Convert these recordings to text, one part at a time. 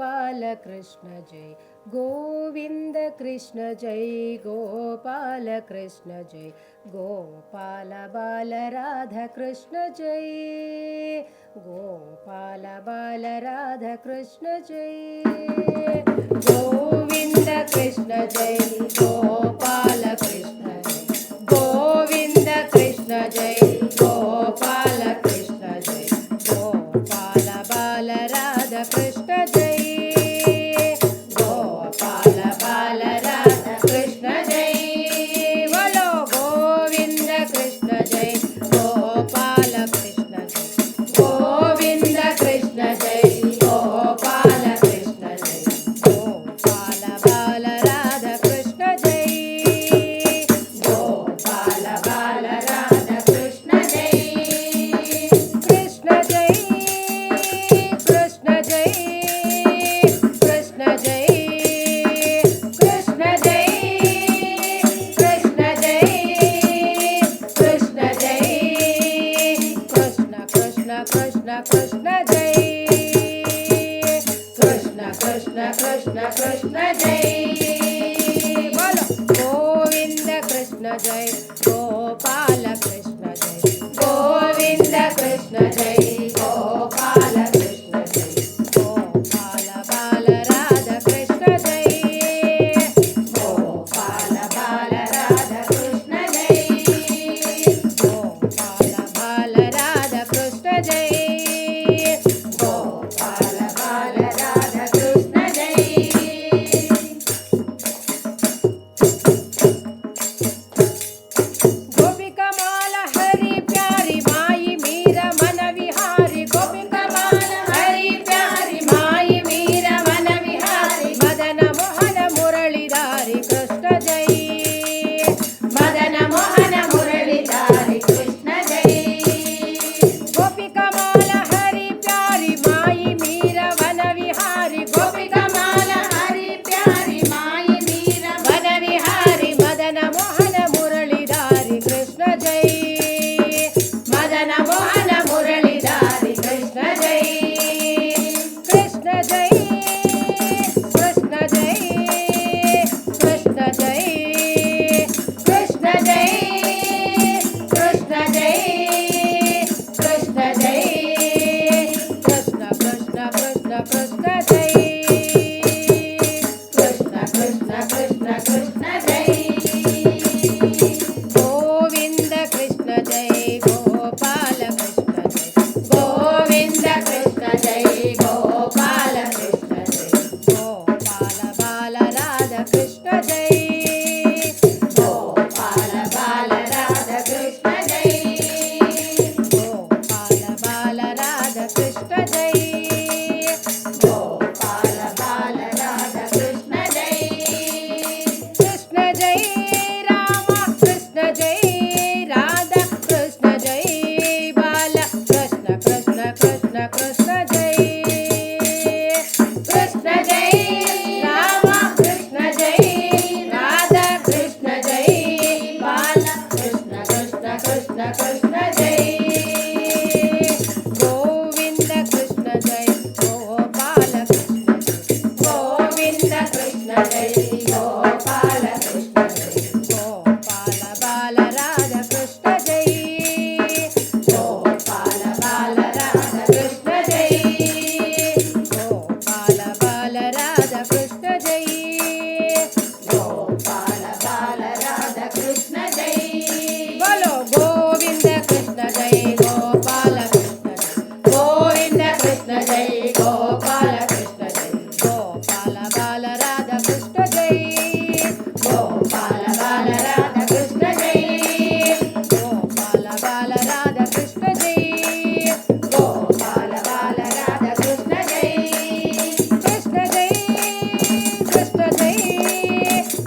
गोपाल कृष्ण जय गोविंद कृष्ण जय गोपाल कृष्ण जय गोपाल बाल राधा कृष्ण जय गोपाल बाल राधा कृष्ण जय गोविंद कृष्ण जय गोपाल कृष्ण जय गोविंद कृष्ण जय गोपाल कृष्ण जय गोपाल बाल राधा कृष्ण जय गोपाल बाल राधा कृष्ण जय बोलो गोविंद कृष्ण जय गोपाल कृष्ण जय गोविंद कृष्ण जय गोपाल कृष्ण जय गोपाल बाल राधा कृष्ण जय गोपाल बाल राधा कृष्ण जय कृष्ण जय कृष्ण जय कृष्ण जय कृष्ण जय कृष्ण जय कृष्ण जय कृष्ण कृष्ण कृष्ण कृष्ण जय कृष्ण कृष्ण कृष्ण कृष्ण जय बोलो गोविंद कृष्ण जय गोपाल कृष्ण जय गोविंद कृष्ण जय गोपाल कृष्ण जय गोपाल बाल राधा कृष्ण जय गोपाल बाल राधा कृष्ण जय गोपाल बाल राधा कृष्ण जय गोपाल बाल राधा कृष्ण जय गोपिका माला हरि प्यारी माई मीरा मन विहारी गोपिका माला हरि प्यारी माई मीरा मन विहारी मदन मोहन मुरलीधारी कृष्ण जय मदन मोहन मुरलीधारी कृष्ण जय गोपिका माला हरि प्यारी माई मीरा वन विहारी गोपिका माला हरि प्यारी माई मीरा वन विहारी मदन मोहन मुरलीधारी कृष्ण जय मदन मोहन मुरलीधारी कृष्ण जय कृष्ण जय कृष्ण जय कृष्ण जय कृष्ण जय कृष्ण जय कृष्ण जय कृष्ण कृष्ण कृष्ण कृष्ण जय कृष्ण कृष्ण कृष्ण कृष्ण जय गोविंद कृष्ण जय गोपाल कृष्ण जय गोविंद कृष्ण जय गोपाल कृष्ण जय गोपाल बाल राधा कृष्ण जय गोपाल बाल राधा कृष्ण जय गोपाल बाल राधा कृष्ण जय गोपाल बाल राधा कृष्ण जय कृष्ण जय रामा कृष्ण जय राधा कृष्ण जय बाल कृष्ण कृष्ण कृष्ण कृष्ण जय कृष्ण जय रामा कृष्ण जय राधा कृष्ण जय बाल कृष्ण कृष्ण कृष्ण कृष्ण जय गोविंद कृष्ण जय गोपाल कृष्ण जय गोविंद कृष्ण जय गोपाल कृष्ण जय गोपाल बाल राधा कृष्ण जय गोपाल बाल राधा कृष्ण जय गोपाल बाल राधा कृष्ण जय गोपाल बाल राधा कृष्ण जय बोलो गोविंद कृष्ण जय गोपाल कृष्ण जय गोविंद कृष्ण जय गोपाल कृष्ण जय गोपाल बाल राधा कृष्ण जय गोपाल बाल राधा कृष्ण जय गोपाल बाल राधा कृष्ण जय गोपाल बाल राधा कृष्ण जय कृष्ण जय कृष्ण जय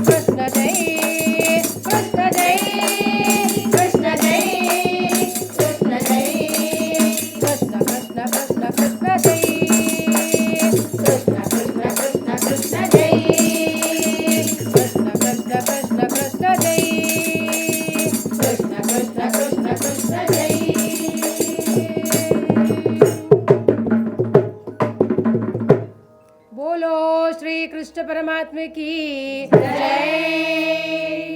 कृष्ण जय कृष्ण जय कृष्ण जय कृष्ण जय कृष्ण कृष्ण कृष्ण कृष्ण जय कृष्ण कृष्ण कृष्ण कृष्ण जय कृष्ण कृष्ण कृष्ण कृष्ण जय कृष्ण कृष्ण कृष्ण कृष्ण जय श्री कृष्ण परमात्मा की जय।